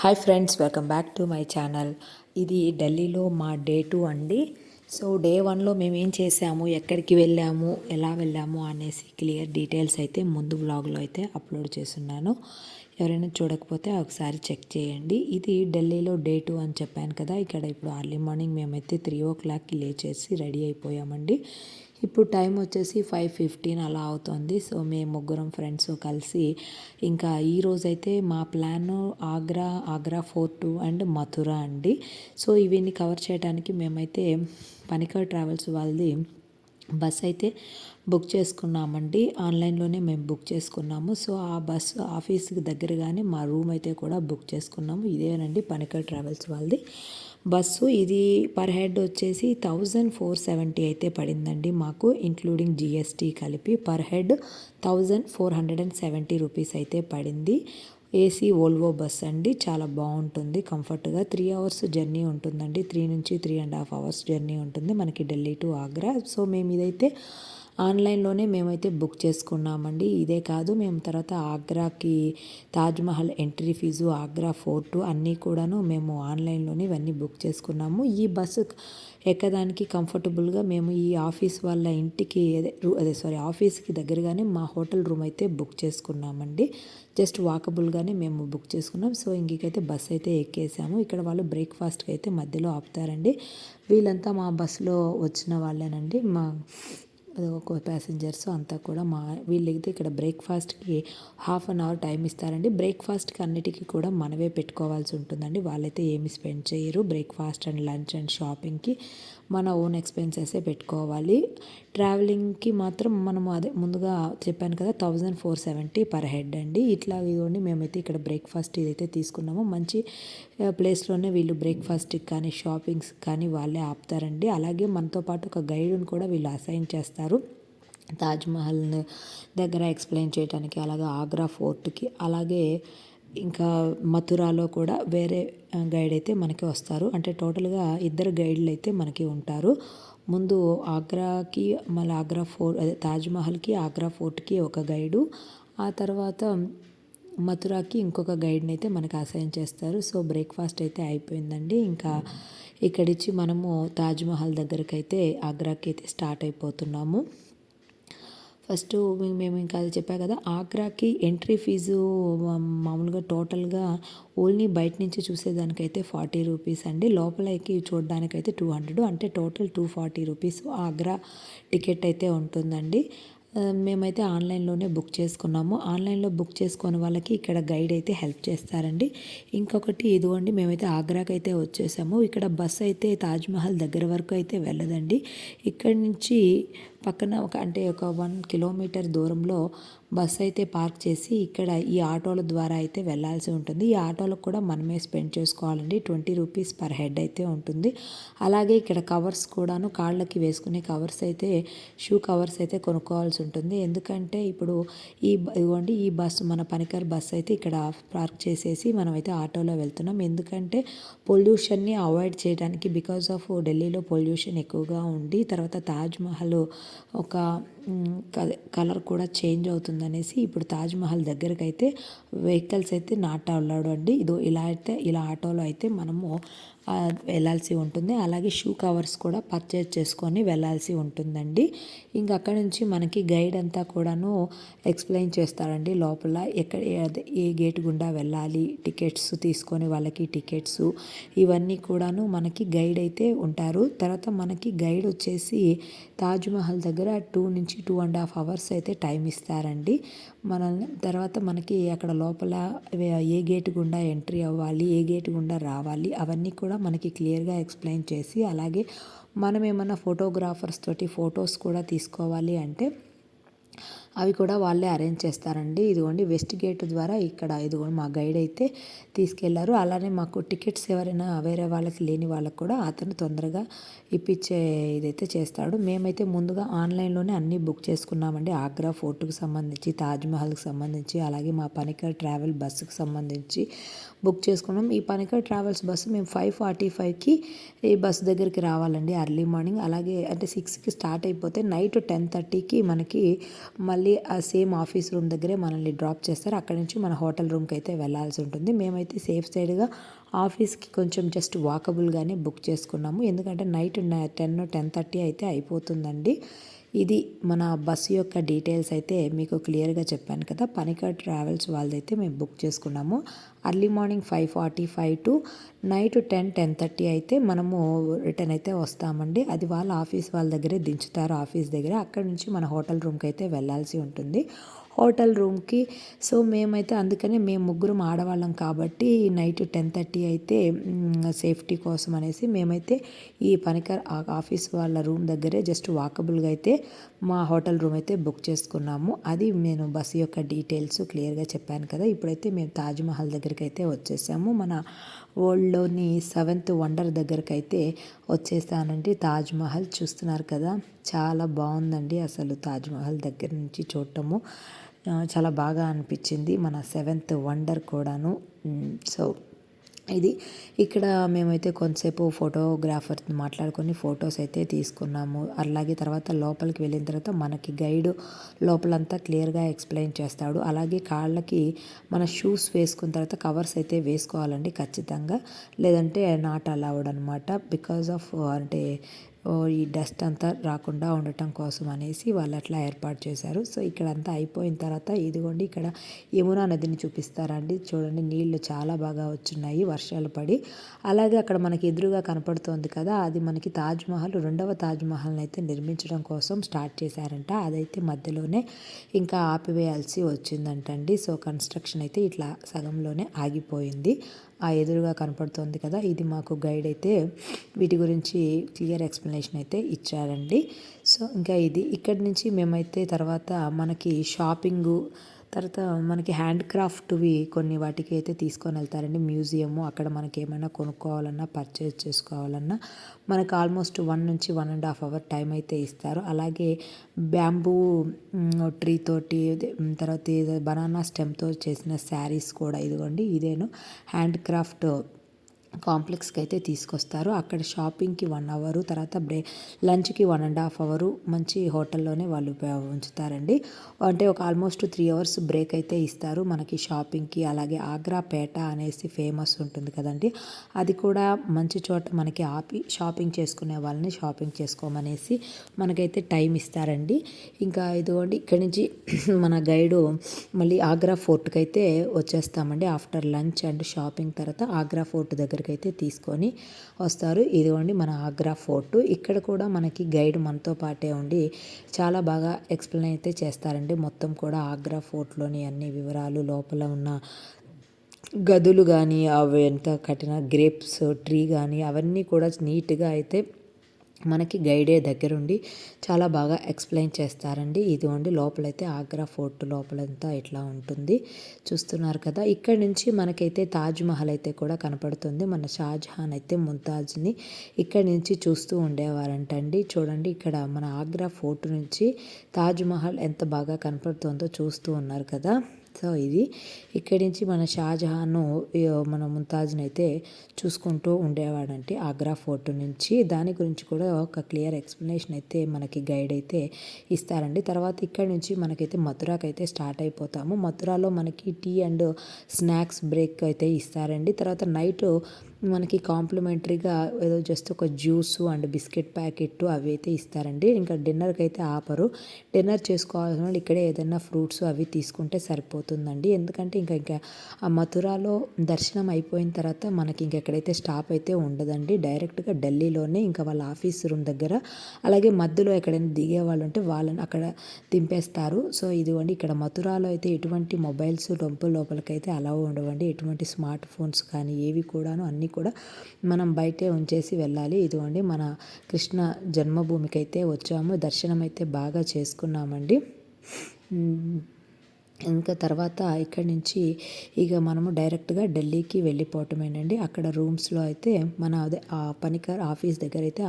Hi friends, welcome back to my channel. ఇది ఢిల్లీలో మా డే 2 అండి. సో డే 1లో మేము ఏం చేసాము, ఎక్కడికి వెళ్ళాము, ఎలా వెళ్ళాము అనేసి క్లియర్ డీటెయిల్స్ అయితే ముందు వ్లాగ్లో అయితే అప్లోడ్ చేస్తున్నాను. ఎవరైనా చూడకపోతే ఒకసారి చెక్ చేయండి. ఇది ఢిల్లీలో డే 2 అని చెప్పాను కదా. ఇక్కడ ఇప్పుడు అర్లీ మార్నింగ్ మేమైతే 3 o'clockకి లేచేసి రెడీ అయిపోయామండి. ఇప్పుడు టైం వచ్చేసి 5:15 అలా అవుతుంది. సో మేము ముగ్గురం ఫ్రెండ్స్ కలిసి ఇంకా ఈరోజైతే మా plan Agra fort and Mathura అండి. సో ఇవన్నీ కవర్ చేయడానికి మేమైతే పనికర్ ట్రావెల్స్ వాళ్ళది బస్ అయితే బుక్ చేసుకున్నామండి. ఆన్లైన్లోనే మేము బుక్ చేసుకున్నాము. సో ఆ బస్సు ఆఫీస్కి దగ్గరగానే మా రూమ్ అయితే కూడా బుక్ చేసుకున్నాము. ఇదేనండి పనికర్ ట్రావెల్స్ వాళ్ళది బస్సు. ఇది పర్ హెడ్ వచ్చేసి 1470 అయితే పడిందండి మాకు, ఇంక్లూడింగ్ జిఎస్టీ కలిపి పర్ హెడ్ 1470 రూపీస్ అయితే పడింది. ఏసీ వోల్వో బస్ అండి, చాలా బాగుంటుంది, కంఫర్ట్గా 3 hours జర్నీ ఉంటుందండి. 3 నుంచి 3.5 hours జర్నీ ఉంటుంది మనకి ఢిల్లీ టు ఆగ్రా. సో మేము ఇదైతే ఆన్లైన్లోనే మేమైతే బుక్ చేసుకున్నామండి. ఇదే కాదు, మేము తర్వాత ఆగ్రాకి Taj Mahal entry fee, Agra fort అన్నీ కూడాను మేము ఆన్లైన్లోనే ఇవన్నీ బుక్ చేసుకున్నాము. ఈ బస్సు ఎక్కడానికి కంఫర్టబుల్గా మేము ఈ ఆఫీస్ వాళ్ళ ఇంటికి ఆఫీస్కి దగ్గరగానే మా హోటల్ రూమ్ అయితే బుక్ చేసుకున్నామండి. జస్ట్ వాకబుల్గానే మేము బుక్ చేసుకున్నాం. సో ఇంకైతే బస్ అయితే ఎక్కేసాము. ఇక్కడ వాళ్ళు బ్రేక్ఫాస్ట్కి అయితే మధ్యలో ఆపుతారండి. వీళ్ళంతా మా బస్సులో వచ్చిన వాళ్ళేనండి, మా ఒక ప్యాసింజర్స్ అంతా కూడా. వీళ్ళైతే ఇక్కడ బ్రేక్ఫాస్ట్కి 1/2 hour టైం ఇస్తారండి. బ్రేక్ఫాస్ట్కి అన్నిటికీ కూడా మనమే పెట్టుకోవాల్సి ఉంటుందండి. వాళ్ళైతే ఏమి స్పెండ్ చేయరు. బ్రేక్ఫాస్ట్ అండ్ లంచ్ అండ్ షాపింగ్కి మన ఓన్ ఎక్స్పెన్సెసే పెట్టుకోవాలి. ట్రావెలింగ్కి మాత్రం మనము అదే ముందుగా చెప్పాను కదా, 1470 పర్ హెడ్ అండి. ఇట్లా ఇదిగోండి మేమైతే ఇక్కడ బ్రేక్ఫాస్ట్ ఇదైతే తీసుకున్నాము. మంచి ప్లేస్లోనే వీళ్ళు బ్రేక్ఫాస్ట్కి కానీ షాపింగ్స్ కానీ వాళ్ళే ఆపుతారండి. అలాగే మనతో పాటు ఒక గైడ్ని కూడా వీళ్ళు అసైన్ చేస్తారు తాజ్మహల్ దగ్గర ఎక్స్ప్లెయిన్ చేయడానికి, అలాగే ఆగ్రా ఫోర్ట్కి, అలాగే ఇంకా మథురాలో కూడా వేరే గైడ్ అయితే మనకి వస్తారు. అంటే టోటల్గా 2 గైడ్లు అయితే మనకి ఉంటారు. ముందు ఆగ్రాకి, మళ్ళీ ఆగ్రా ఫోర్ట్ అదే తాజ్మహల్కి, ఆగ్రా ఫోర్ట్కి ఒక గైడు, ఆ తర్వాత మథురాకి ఇంకొక గైడ్ని అయితే మనకు అసైన్ చేస్తారు. సో బ్రేక్ఫాస్ట్ అయితే అయిపోయిందండి. ఇంకా ఇక్కడిచ్చి మనము తాజ్మహల్ దగ్గరికి అయితే ఆగ్రాకి అయితే స్టార్ట్ అయిపోతున్నాము. ఫస్ట్ మేము ఇంకా అది చెప్పా కదా, ఆగ్రాకి ఎంట్రీ ఫీజు మామూలుగా టోటల్గా ఓన్లీ బయట నుంచి చూసేదానికైతే 40 రూపీస్ అండి. లోపలకి చూడడానికైతే 200, అంటే టోటల్ 240 రూపీస్ ఆగ్రా టికెట్ అయితే ఉంటుందండి. మేమైతే ఆన్లైన్లోనే బుక్ చేసుకున్నాము. ఆన్లైన్లో బుక్ చేసుకున్న వాళ్ళకి ఇక్కడ గైడ్ అయితే హెల్ప్ చేస్తారండి. ఇంకొకటి ఇదిగోండి, మేమైతే ఆగ్రాకి అయితే వచ్చేసాము. ఇక్కడ బస్ అయితే తాజ్మహల్ దగ్గర వరకు అయితే వెళ్ళదండి. ఇక్కడి నుంచి పక్కన ఒక 1 kilometer దూరంలో బస్ అయితే పార్క్ చేసి ఇక్కడ ఈ ఆటోల ద్వారా అయితే వెళ్ళాల్సి ఉంటుంది. ఈ ఆటోలకు కూడా మనమే స్పెండ్ చేసుకోవాలండి. 20 రూపీస్ పర్ హెడ్ అయితే ఉంటుంది. అలాగే ఇక్కడ కవర్స్ కూడాను, కాళ్ళకి వేసుకునే కవర్స్ అయితే, షూ కవర్స్ అయితే కొనుక్కోవాల్సి ఉంటుంది. ఎందుకంటే ఇప్పుడు ఇదిగోండి ఈ బస్సు, మన పనికర్ బస్ అయితే ఇక్కడ పార్క్ చేసేసి మనమైతే ఆటోలో వెళ్తున్నాం. ఎందుకంటే పొల్యూషన్ని అవాయిడ్ చేయడానికి, బికాజ్ ఆఫ్ ఢిల్లీలో పొల్యూషన్ ఎక్కువగా ఉండి, తర్వాత తాజ్మహల్ ఒక కలర్ కూడా చేంజ్ అవుతుందనేసి ఇప్పుడు తాజ్మహల్ దగ్గరికి అయితే వెహికల్స్ అయితే నాట్ అలౌడ్ అండి. ఇలా ఆటోలో అయితే మనము వెళ్ళాల్సి ఉంటుంది. అలాగే షూ కవర్స్ కూడా పర్చేజ్ చేసుకొని వెళ్ళాల్సి ఉంటుందండి. ఇంకా అక్కడ నుంచి మనకి గైడ్ అంతా కూడాను ఎక్స్ప్లెయిన్ చేస్తారండి. లోపల ఏ గేట్ గుండా వెళ్ళాలి, టికెట్స్ తీసుకొని వాళ్ళకి టికెట్స్ ఇవన్నీ కూడాను మనకి గైడ్ అయితే ఉంటారు. తర్వాత మనకి గైడ్ వచ్చేసి తాజ్మహల్ దగ్గర 2 నుంచి 2.5 hours అయితే టైం ఇస్తారండి. తర్వాత మనకి అక్కడ లోపల ఏ గేట్ గుండా ఎంట్రీ అవ్వాలి, ఏ గేట్ గుండా రావాలి, అవన్నీ కూడా మనకి క్లియర్గా ఎక్స్ప్లెయిన్ చేసి, అలాగే మనం ఏమన్నా ఫోటోగ్రాఫర్స్ తోటి ఫొటోస్ కూడా తీసుకోవాలి అంటే అవి కూడా వాళ్ళే అరేంజ్ చేస్తారండి. ఇదిగోండి వెస్ట్ గేట్ ద్వారా ఇక్కడ ఇదిగోండి మా గైడ్ అయితే తీసుకెళ్లారు. అలానే మాకు టికెట్స్ ఎవరైనా వేరే వాళ్ళకి లేని వాళ్ళకి కూడా అతను తొందరగా ఇప్పించే ఇదైతే చేస్తాడు. మేమైతే ముందుగా ఆన్లైన్లోనే అన్నీ బుక్ చేసుకున్నామండి. ఆగ్రా ఫోర్ట్కి సంబంధించి, తాజ్మహల్కి సంబంధించి, అలాగే మా పనికర్ ట్రావెల్ బస్సుకి సంబంధించి బుక్ చేసుకున్నాం. ఈ పనికర్ ట్రావెల్స్ బస్సు మేము 5:45కి ఈ బస్సు దగ్గరికి రావాలండి ఎర్లీ మార్నింగ్. అలాగే అంటే 6కి స్టార్ట్ అయిపోతే నైట్ 10:30కి మనకి మళ్ళీ ఆ సేమ్ ఆఫీస్ రూమ్ దగ్గరే మనల్ని డ్రాప్ చేస్తారు. అక్కడి నుంచి మన హోటల్ రూమ్కి అయితే వెళ్ళాల్సి ఉంటుంది. మేమైతే సేఫ్ సైడ్గా ఆఫీస్కి కొంచెం జస్ట్ వాకబుల్గానే బుక్ చేసుకున్నాము. ఎందుకంటే నైట్ 10:30 అయితే అయిపోతుందండి. ఇది మన బస్సు యొక్క డీటెయిల్స్ అయితే మీకు క్లియర్గా చెప్పాను కదా. పనికర్ ట్రావెల్స్ వాళ్ళదైతే మేము బుక్ చేసుకున్నాము. అర్లీ మార్నింగ్ 5:45 టు నైట్ 10:30 అయితే మనము రిటర్న్ అయితే వస్తామండి. అది వాళ్ళ ఆఫీస్ వాళ్ళ దగ్గరే దించుతారు ఆఫీస్ దగ్గర. అక్కడ నుంచి మన హోటల్ రూమ్కి అయితే వెళ్ళాల్సి ఉంటుంది. హోటల్ రూమ్కి సో మేమైతే అందుకనే మేము ముగ్గురం ఆడవాళ్ళం కాబట్టి నైట్ 10:30 అయితే సేఫ్టీ కోసం అనేసి మేమైతే ఈ పనికర్ ఆఫీస్ వాళ్ళ రూమ్ దగ్గరే జస్ట్ వాకబుల్గా అయితే మా హోటల్ రూమ్ అయితే బుక్ చేసుకున్నాము. అది నేను బస్సు యొక్క డీటెయిల్స్ క్లియర్గా చెప్పాను కదా. ఇప్పుడైతే మేము తాజ్మహల్ దగ్గరికి అయితే వచ్చేసాము. మన వరల్డ్లోని 7th వండర్ దగ్గరికి అయితే వచ్చేసానండి. తాజ్మహల్ చూస్తున్నారు కదా, చాలా బాగుందండి. అసలు తాజ్మహల్ దగ్గర నుంచి చూడటము చాలా బాగా అనిపించింది. మన 7th వండర్ కూడాను. సో ఇది ఇక్కడ మేమైతే కొంతసేపు ఫోటోగ్రాఫర్ మాట్లాడుకొని ఫొటోస్ అయితే తీసుకున్నాము. అలాగే తర్వాత లోపలికి వెళ్ళిన తర్వాత మనకి గైడ్ లోపలంతా క్లియర్గా ఎక్స్ప్లెయిన్ చేస్తాడు. అలాగే కాళ్ళకి మన షూస్ వేసుకున్న తర్వాత కవర్స్ అయితే వేసుకోవాలండి ఖచ్చితంగా, లేదంటే నాట్ అలౌడ్ అనమాట. బికాజ్ ఆఫ్ అంటే ఈ డస్ట్ అంతా రాకుండా ఉండటం కోసం అనేసి వాళ్ళు అట్లా ఏర్పాటు చేశారు. సో ఇక్కడంతా అయిపోయిన తర్వాత ఇదిగోండి ఇక్కడ యమునా నదిని చూపిస్తారండి. చూడండి నీళ్లు చాలా బాగా వచ్చున్నాయి వర్షాలు పడి. అలాగే అక్కడ మనకి ఎదురుగా కనపడుతోంది కదా, అది మనకి తాజ్మహల్, 2వ తాజ్మహల్ని అయితే నిర్మించడం కోసం స్టార్ట్ చేశారంట. అదైతే మధ్యలోనే ఇంకా ఆపివేయాల్సి వచ్చిందంటండి. సో కన్స్ట్రక్షన్ అయితే ఇట్లా సగంలోనే ఆగిపోయింది. ఆ ఎదురుగా కనపడుతోంది కదా, ఇది మాకు గైడ్ అయితే వీటి గురించి క్లియర్ ఎక్స్ప్లెనేషన్ అయితే ఇచ్చారండి. సో ఇంకా ఇది ఇక్కడి నుంచి మేమైతే తర్వాత మనకి షాపింగు, తర్వాత మనకి హ్యాండ్ క్రాఫ్ట్వి కొన్ని వాటికి అయితే తీసుకొని వెళ్తారండి మ్యూజియము. అక్కడ మనకి ఏమైనా కొనుక్కోవాలన్నా పర్చేజ్ చేసుకోవాలన్నా మనకు ఆల్మోస్ట్ 1 నుంచి 1.5 అవర్ టైం అయితే ఇస్తారు. అలాగే బ్యాంబూ ట్రీ తోటి తర్వాత బనానా స్టెమ్తో చేసిన శారీస్ కూడా ఇదిగోండి ఇదేను హ్యాండ్ క్రాఫ్ట్ కాంప్లెక్స్కి అయితే తీసుకొస్తారు. అక్కడ షాపింగ్కి 1 అవరు, తర్వాత లంచ్కి 1.5 అవరు మంచి హోటల్లోనే వాళ్ళు ఉంచుతారండి. అంటే ఒక ఆల్మోస్ట్ 3 అవర్స్ బ్రేక్ అయితే ఇస్తారు మనకి షాపింగ్కి. అలాగే ఆగ్రా పేట అనేసి ఫేమస్ ఉంటుంది కదండి, అది కూడా మంచి చోట మనకి ఆపి షాపింగ్ చేసుకునే వాళ్ళని షాపింగ్ చేసుకోమనేసి మనకైతే టైం ఇస్తారండి. ఇంకా ఇదిగోండి ఇక్కడి నుంచి మన గైడు మళ్ళీ ఆగ్రా ఫోర్ట్కి అయితే వచ్చేస్తామండి. ఆఫ్టర్ లంచ్ అండ్ షాపింగ్ తర్వాత ఆగ్రా ఫోర్ట్ దగ్గరికి అయితే తీసుకొని వస్తారు. ఇదిగోండి మన ఆగ్రా ఫోర్ట్. ఇక్కడ కూడా మనకి గైడ్ మనతో పాటే ఉండి చాలా బాగా ఎక్స్ప్లెయిన్ అయితే చేస్తారండి. మొత్తం కూడా ఆగ్రా ఫోర్ట్లోని అన్ని వివరాలు, లోపల ఉన్న గదులు కానీ అవి ఎంత కట్టిన గ్రేప్స్ ట్రీ కానీ అవన్నీ కూడా నీట్గా అయితే మనకి గైడే దగ్గరుండి చాలా బాగా ఎక్స్ప్లెయిన్ చేస్తారండి. ఇదిగోండి లోపలైతే ఆగ్రా ఫోర్ట్ లోపలంతా ఇట్లా ఉంటుంది చూస్తున్నారు కదా. ఇక్కడ నుంచి మనకైతే తాజ్మహల్ అయితే కూడా కనపడుతుంది. మన షాజహాన్ అయితే ముంతాజ్ని ఇక్కడ నుంచి చూస్తూ ఉండేవారంటండి. చూడండి ఇక్కడ మన ఆగ్రా ఫోర్ట్ నుంచి తాజ్మహల్ ఎంత బాగా కనపడుతుందో చూస్తూ ఉన్నారు కదా. సో ఇది ఇక్కడి నుంచి మన షాజహాన్ మన ముంతాజ్ని అయితే చూసుకుంటూ ఉండేవాడంటే ఆగ్రా ఫోర్ట్ నుంచి. దాని గురించి కూడా ఒక క్లియర్ ఎక్స్ప్లెనేషన్ అయితే మనకి గైడ్ అయితే ఇస్తారండి. తర్వాత ఇక్కడ నుంచి మనకైతే మథురాకి అయితే స్టార్ట్ అయిపోతాము. మథురాలో మనకి టీ అండ్ స్నాక్స్ బ్రేక్ అయితే ఇస్తారండి. తర్వాత నైట్ మనకి కాంప్లిమెంటరీగా ఏదో జస్ట్ ఒక జ్యూస్ అండ్ బిస్కెట్ ప్యాకెట్ అవి అయితే ఇస్తారండి. ఇంకా డిన్నర్కి అయితే ఆపరు. డిన్నర్ చేసుకోవాల్సిన వాళ్ళు ఇక్కడే ఏదైనా ఫ్రూట్స్ అవి తీసుకుంటే సరిపోతుందండి. ఎందుకంటే ఇంకా ఆ మథురాలో దర్శనం అయిపోయిన తర్వాత మనకి ఇంకెక్కడైతే స్టాప్ అయితే ఉండదండి. డైరెక్ట్గా ఢిల్లీలోనే ఇంకా వాళ్ళ ఆఫీస్ రూమ్ దగ్గర, అలాగే మధ్యలో ఎక్కడైనా దిగే వాళ్ళు ఉంటే వాళ్ళని అక్కడ దింపేస్తారు. సో ఇదిగోండి ఇక్కడ మథురాలో అయితే ఎటువంటి మొబైల్స్ టెంపుల్ లోపలికైతే అలౌ ఉండవండి. ఎటువంటి స్మార్ట్ ఫోన్స్ కానీ ఏవి కూడాను అన్నీ కూడా మనం బయటే ఉంచేసి వెళ్ళాలి. ఇదిగోండి మన కృష్ణ జన్మభూమికి అయితే వచ్చాము. దర్శనం అయితే బాగా చేసుకున్నామండి. ఇంకా తర్వాత ఇక్కడి నుంచి ఇక మనము డైరెక్ట్గా ఢిల్లీకి వెళ్ళిపోవటమేనండి. అక్కడ రూమ్స్లో అయితే మన అదే ఆ పనికర్ ఆఫీస్ దగ్గర అయితే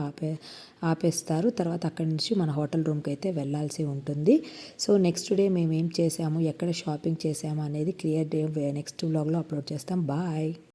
ఆపేస్తారు. తర్వాత అక్కడి నుంచి మన హోటల్ రూమ్కి అయితే వెళ్ళాల్సి ఉంటుంది. సో నెక్స్ట్ డే మేము ఏం చేసాము, ఎక్కడ షాపింగ్ చేసాము అనేది క్లియర్ డే నెక్స్ట్ వ్లాగ్లో అప్లోడ్ చేస్తాం. బాయ్.